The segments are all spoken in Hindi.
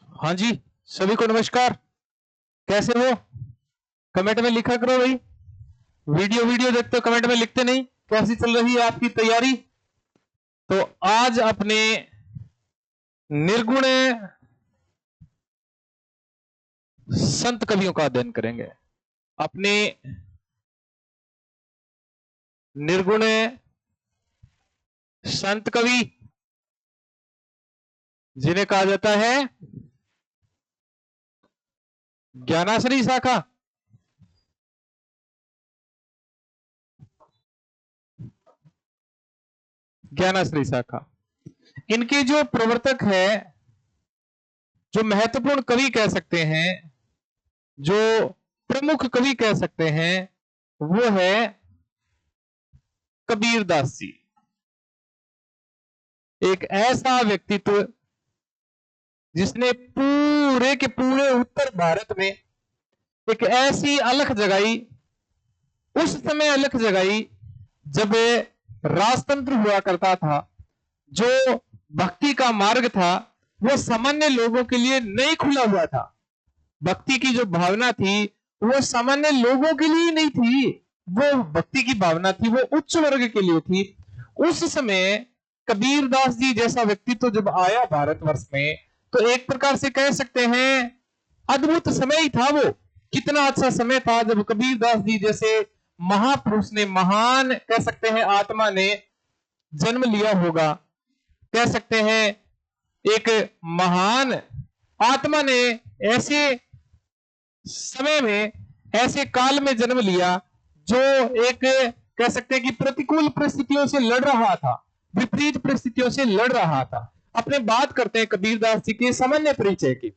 हाँ जी, सभी को नमस्कार। कैसे हो? कमेंट में लिखा करो भाई। वीडियो वीडियो देखते हो, कमेंट में लिखते नहीं। कैसी चल रही है आपकी तैयारी? तो आज अपने निर्गुण संत कवियों का अध्ययन करेंगे। अपने निर्गुण संत कवि जिन्हें कहा जाता है ज्ञानाश्रयी शाखा। ज्ञानाश्रयी शाखा, इनके जो प्रवर्तक है, जो महत्वपूर्ण कवि कह सकते हैं, जो प्रमुख कवि कह सकते हैं, वो है कबीरदास जी। एक ऐसा व्यक्तित्व जिसने पूरे के पूरे उत्तर भारत में एक ऐसी अलख जगाई, उस समय अलख जगाई जब राजतंत्र हुआ करता था। जो भक्ति का मार्ग था वो सामान्य लोगों के लिए नहीं खुला हुआ था। भक्ति की जो भावना थी वो सामान्य लोगों के लिए नहीं थी, वो भक्ति की भावना थी वो उच्च वर्ग के लिए थी। उस समय कबीरदास जी जैसा व्यक्तित्व जब आया भारतवर्ष में, तो एक प्रकार से कह सकते हैं अद्भुत समय ही था वो। कितना अच्छा समय था जब कबीरदास जी जैसे महापुरुष ने, महान कह सकते हैं आत्मा ने जन्म लिया होगा। कह सकते हैं एक महान आत्मा ने ऐसे समय में, ऐसे काल में जन्म लिया जो एक कह सकते हैं कि प्रतिकूल परिस्थितियों से लड़ रहा था, विपरीत परिस्थितियों से लड़ रहा था। अपने बात करते हैं कबीरदास जी के सामान्य परिचय की।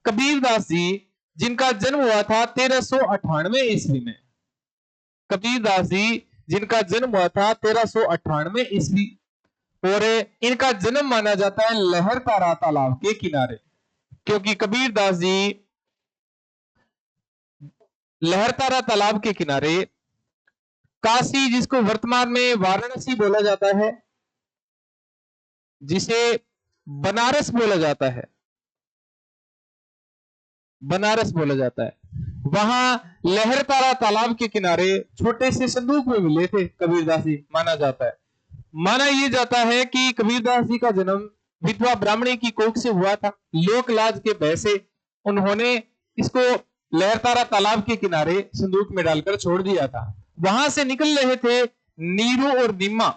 कबीरदास जी जिनका जन्म हुआ था 1398 ईस्वी में। कबीरदास जी जिनका जन्म हुआ था 1398 ईस्वी, और इनका जन्म माना जाता है लहरतारा तालाब के किनारे, क्योंकि कबीरदास जी लहरतारा तालाब के किनारे काशी, जिसको वर्तमान में वाराणसी बोला जाता है, जिसे बनारस बोला जाता है, बनारस बोला जाता है, वहां लहरतारा तालाब के किनारे छोटे से संदूक में मिले थे कबीरदास जी, माना जाता है। माना यह जाता है कि कबीरदास जी का जन्म विधवा ब्राह्मणी की कोख से हुआ था। लोक लाज के भय से उन्होंने इसको लहरतारा तालाब के किनारे संदूक में डालकर छोड़ दिया था। वहां से निकल रहे थे नीरू और निम्मा।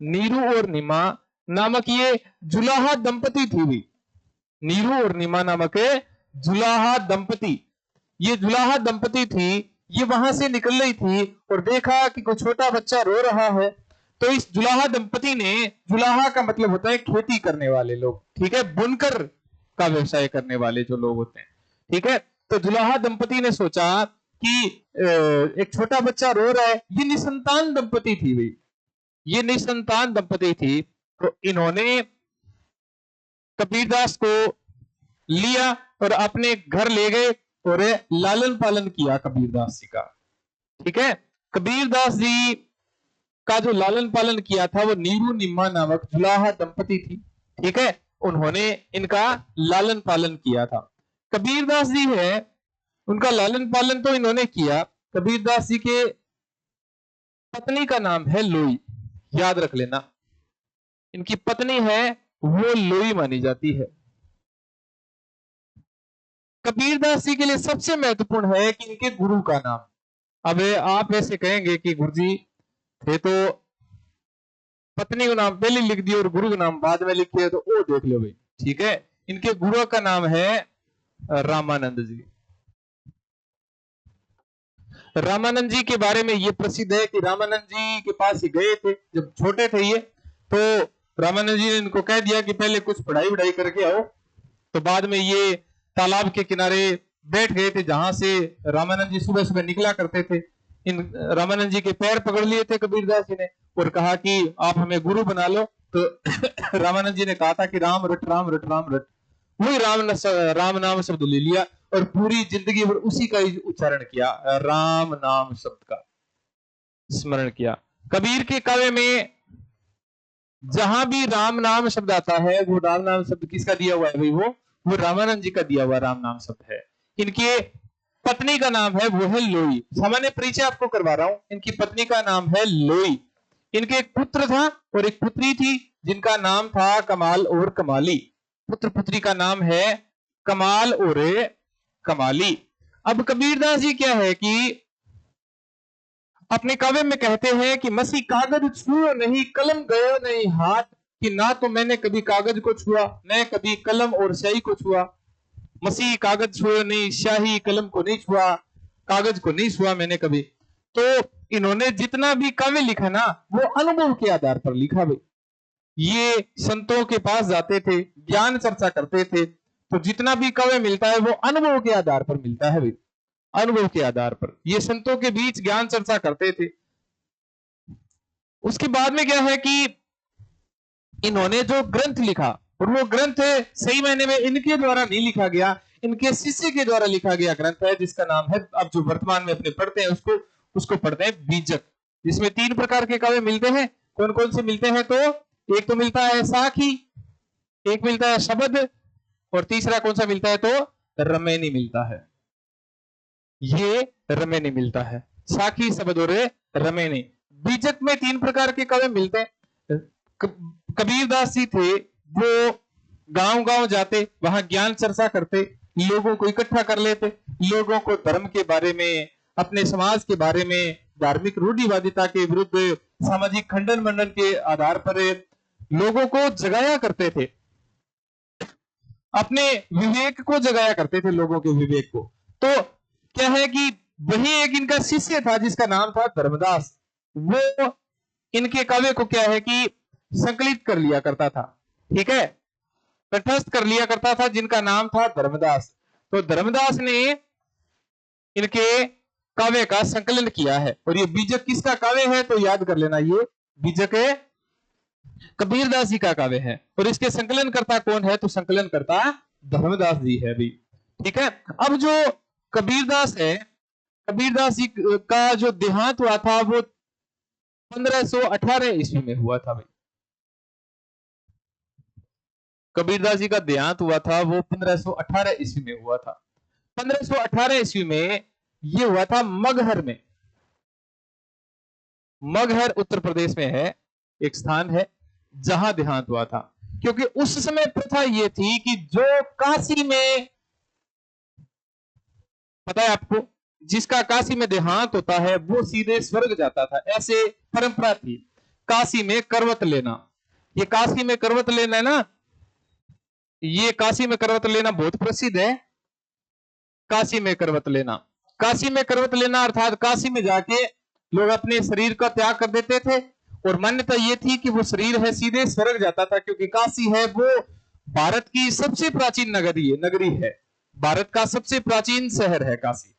नीरू और निम्मा नामक ये जुलाहा दंपति थी भी। नीरू और निम्मा नामक जुलाहा दंपति, ये जुलाहा दंपति थी। ये वहां से निकल रही थी और देखा कि कोई छोटा बच्चा रो रहा है। तो इस जुलाहा दंपति ने, जुलाहा का मतलब होता है खेती करने वाले लोग, ठीक है, बुनकर का व्यवसाय करने वाले जो लोग होते हैं, ठीक है। तो जुलाहा दंपति ने सोचा कि एक छोटा बच्चा रो रहा है। ये निसंतान दंपति थी भाई, ये निसंतान दंपति थी। तो इन्होंने कबीरदास को लिया और अपने घर ले गए और लालन पालन किया कबीरदास जी का, ठीक है। कबीरदास जी का जो लालन पालन किया था वो नीरू निम्मा नामक जुलाहा दंपति थी, ठीक है। उन्होंने इनका लालन पालन किया था। कबीरदास जी है, उनका लालन पालन तो इन्होंने किया। कबीरदास जी के पत्नी का नाम है लोई, याद रख लेना। इनकी पत्नी है वो लोई मानी जाती है। कबीरदास जी के लिए सबसे महत्वपूर्ण है कि इनके गुरु का नाम। अब आप ऐसे कहेंगे कि गुरुजी थे तो पत्नी का नाम पहले लिख दिया और गुरु का नाम बाद में लिखिए, तो वो देख लो भाई, ठीक है। इनके गुरु का नाम है रामानंद जी। रामानंद जी के बारे में ये प्रसिद्ध है कि रामानंद जी के पास ही गए थे जब छोटे थे ये, तो रामानंद जी ने इनको कह दिया कि पहले कुछ पढ़ाई वढ़ाई करके आओ। तो बाद में ये तालाब के किनारे बैठ गए थे जहां से रामानंद जी सुबह सुबह निकला करते थे। इन रामानंद जी के पैर पकड़ लिए थे कबीरदास जी ने और कहा कि आप हमें गुरु बना लो। तो रामानंद जी ने कहा था कि राम रट राम रट राम रट, वही राम नाम शब्द ले लिया और पूरी जिंदगी भर उसी का ही उच्चारण किया, राम नाम शब्द का स्मरण किया। कबीर के काव्य में जहां भी राम नाम शब्द आता है, वो राम नाम शब्द किसका दिया हुआ है भाई? वो वो रामानंद जी का दिया हुआ राम नाम शब्द है। इनके पत्नी का नाम है वो है लोई। सामान्य परिचय आपको करवा रहा हूं। इनकी पत्नी का नाम है लोई। इनके एक पुत्र था और एक पुत्री थी जिनका नाम था कमाल और कमाली। पुत्र पुत्री का नाम है कमाल और कमाली। अब कबीरदास जी क्या है कि अपने काव्य में कहते हैं कि मसी कागज छुओ नहीं, कलम गयो नहीं हाथ, कि ना तो मैंने कभी कागज को छुआ, न कभी कलम और स्याही को छुआ। मसीह कागज छुए नहीं, स्याही कलम को नहीं छुआ, कागज को नहीं छुआ मैंने कभी। तो इन्होंने जितना भी काव्य लिखा ना वो अनुभव के आधार पर लिखा भाई। ये संतों के पास जाते थे, ज्ञान चर्चा करते थे, तो जितना भी काव्य मिलता है वो अनुभव के आधार पर मिलता है भाई। अनुभव के आधार पर ये संतों के बीच ज्ञान चर्चा करते थे। उसके बाद में क्या है कि इन्होंने जो ग्रंथ लिखा, और वो ग्रंथ सही मायने में इनके द्वारा नहीं लिखा गया, इनके शिष्य के द्वारा लिखा गया ग्रंथ है जिसका नाम है, अब जो वर्तमान में अपने पढ़ते हैं उसको पढ़ते हैं बीजक, जिसमें 3 प्रकार के काव्य मिलते हैं। कौन कौन से मिलते हैं? तो एक तो मिलता है साखी, एक मिलता है शब्द, और तीसरा कौन सा मिलता है? तो रमेनी मिलता है। ये रमेनी मिलता है, साखी, शब्द और रमेनी। बीजक में 3 प्रकार के काव्य मिलते हैं। कबीरदास जी थे वो गांव गांव जाते, वहां ज्ञान चर्चा करते, लोगों को इकट्ठा कर लेते, लोगों को धर्म के बारे में, अपने समाज के बारे में, धार्मिक रूढ़िवादिता के विरुद्ध, सामाजिक खंडन मंडन के आधार पर लोगों को जगाया करते थे, अपने विवेक को जगाया करते थे, लोगों के विवेक को। तो क्या है कि वही एक इनका शिष्य था जिसका नाम था धर्मदास। वो इनके काव्य को क्या है कि संकलित कर लिया करता था, ठीक है, तटस्थ कर लिया करता था, जिनका नाम था धर्मदास। तो धर्मदास ने इनके काव्य का संकलन किया है। और ये बीजक किसका काव्य है? तो याद कर लेना, ये बीजक है कबीरदास जी का काव्य है। और इसके संकलन करता कौन है? तो संकलन करता धर्मदास जी है भी, ठीक है। अब जो कबीरदास है, कबीरदास जी का जो देहांत हुआ था वो 1518 ईस्वी में हुआ था भाई। कबीरदास जी का देहांत हुआ था वो 1518 ईस्वी में हुआ था। 1518 ईस्वी में ये हुआ था मगहर में। मगहर उत्तर प्रदेश में है, एक स्थान है जहां देहांत हुआ था। क्योंकि उस समय प्रथा ये थी कि जो काशी में, पता है आपको, जिसका काशी में देहांत होता है वो सीधे स्वर्ग जाता था, ऐसे परंपरा थी। काशी में करवत लेना, ये काशी में करवत लेना है ना, ये काशी में करवत लेना बहुत प्रसिद्ध है। काशी में करवत लेना, काशी में करवत लेना अर्थात काशी में जाके लोग अपने शरीर का त्याग कर देते थे, और मान्यता ये थी कि वो शरीर है सीधे स्वर्ग जाता था। क्योंकि काशी है वो भारत की सबसे प्राचीन नगरी है, भारत का सबसे प्राचीन शहर है काशी,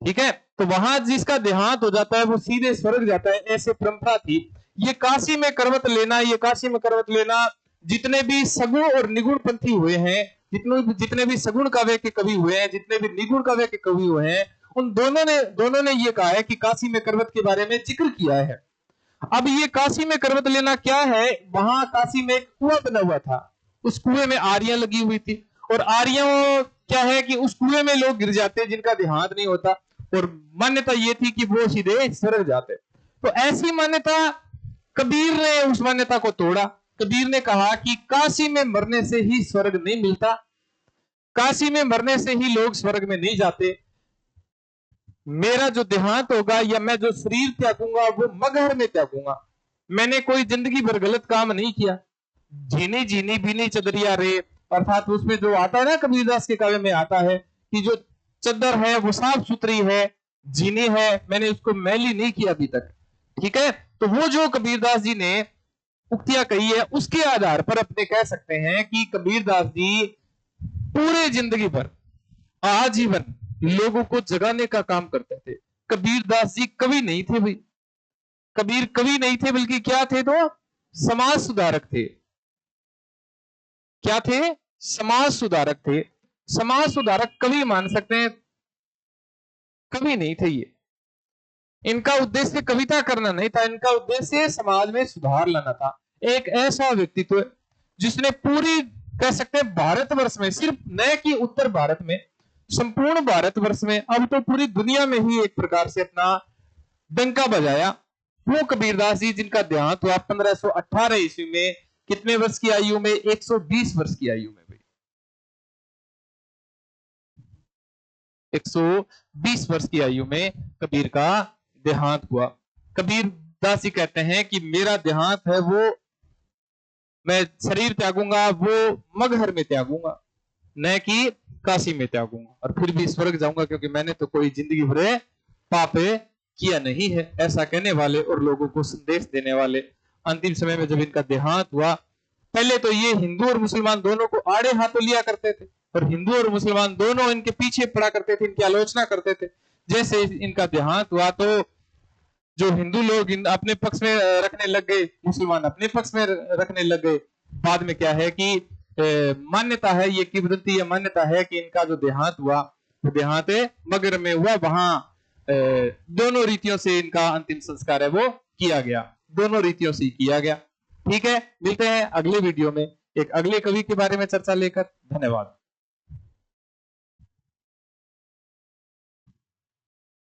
ठीक है। तो वहां जिसका देहांत हो जाता है वो सीधे स्वर्ग जाता है, ऐसे परंपरा थी। ये काशी में करवत लेना, ये काशी में करवत लेना, जितने भी सगुण और निगुण पंथी हुए हैं, जितने भी सगुण काव्य के कवि हुए हैं, जितने भी निगुण काव्य के कवि हुए हैं, उन दोनों ने ये कहा है कि काशी में करवत के बारे में जिक्र किया है। अब ये काशी में करवत लेना क्या है? वहां काशी में एक कुआं बना हुआ था, उस कुएं में आरियां लगी हुई थी, और आरियां क्या है कि उस कुएं में लोग गिर जाते जिनका देहांत नहीं होता, और मान्यता ये थी कि वो सीधे स्वर्ग जाते। तो ऐसी मान्यता, कबीर ने उस मान्यता को तोड़ा। कबीर ने कहा कि काशी में मरने से ही स्वर्ग नहीं मिलता, काशी में मरने से ही लोग स्वर्ग में नहीं जाते। मेरा जो देहांत होगा या मैं जो शरीर त्यागूंगा वो मगहर में त्यागूंगा। मैंने कोई जिंदगी भर गलत काम नहीं किया। झीनी झीनी भीनी चदरिया रे, अर्थात उसमें जो आता है ना, कबीरदास के काव्य में आता है कि जो चद्दर है वो साफ सुथरी है, झीनी है, मैंने उसको मैली नहीं किया अभी तक, ठीक है। तो वो जो कबीरदास जी ने उक्तियां कही है उसके आधार पर अपने कह सकते हैं कि कबीरदास जी पूरे जिंदगी भर, आजीवन लोगों को जगाने का काम करते थे। कबीरदास जी कवि नहीं थे भाई, कबीर कवि नहीं थे, बल्कि क्या थे? तो समाज सुधारक थे। क्या थे? समाज सुधारक थे। समाज सुधारक कवि मान सकते हैं, कवि नहीं थे ये। इनका उद्देश्य कविता करना नहीं था, इनका उद्देश्य समाज में सुधार लाना था। एक ऐसा व्यक्तित्व जिसने पूरी कह सकते हैं भारतवर्ष में, सिर्फ न कि उत्तर भारत में, संपूर्ण भारतवर्ष में, अब तो पूरी दुनिया में ही एक प्रकार से अपना डंका बजाया वो कबीरदास जी, जिनका देहांत हुआ 1518 ईस्वी में। कितने वर्ष की आयु में? 120 वर्ष की आयु में भाई, 120 वर्ष की आयु में कबीर का देहांत हुआ। कबीर दास जी कहते हैं कि मेरा देहांत है वो, मैं शरीर त्यागूंगा वो मगहर में त्यागूंगा, न कि काशी में त्यागूंगा, और फिर भी स्वर्ग जाऊंगा, क्योंकि मैंने तो कोई जिंदगी भरे पाप किया नहीं है। ऐसा कहने वाले और लोगों को संदेश देने वाले अंतिम समय में जब इनका देहांत हुआ, पहले तो ये हिंदू और मुसलमान दोनों को आड़े हाथों लिया करते थे, और हिंदू और मुसलमान दोनों इनके पीछे पड़ा करते थे, इनकी आलोचना करते थे। जैसे इनका देहांत हुआ तो जो हिंदू लोग अपने पक्ष में रखने लग गए, मुसलमान अपने पक्ष में रखने लग गए। बाद में क्या है कि मान्यता है, ये किंवदंती मान्यता है कि इनका जो देहांत हुआ वो देहांत मगर में हुआ, वहां दोनों रीतियों से इनका अंतिम संस्कार है वो किया गया, दोनों रीतियों से किया गया। ठीक है, मिलते हैं अगले वीडियो में एक अगले कवि के बारे में चर्चा लेकर। धन्यवाद।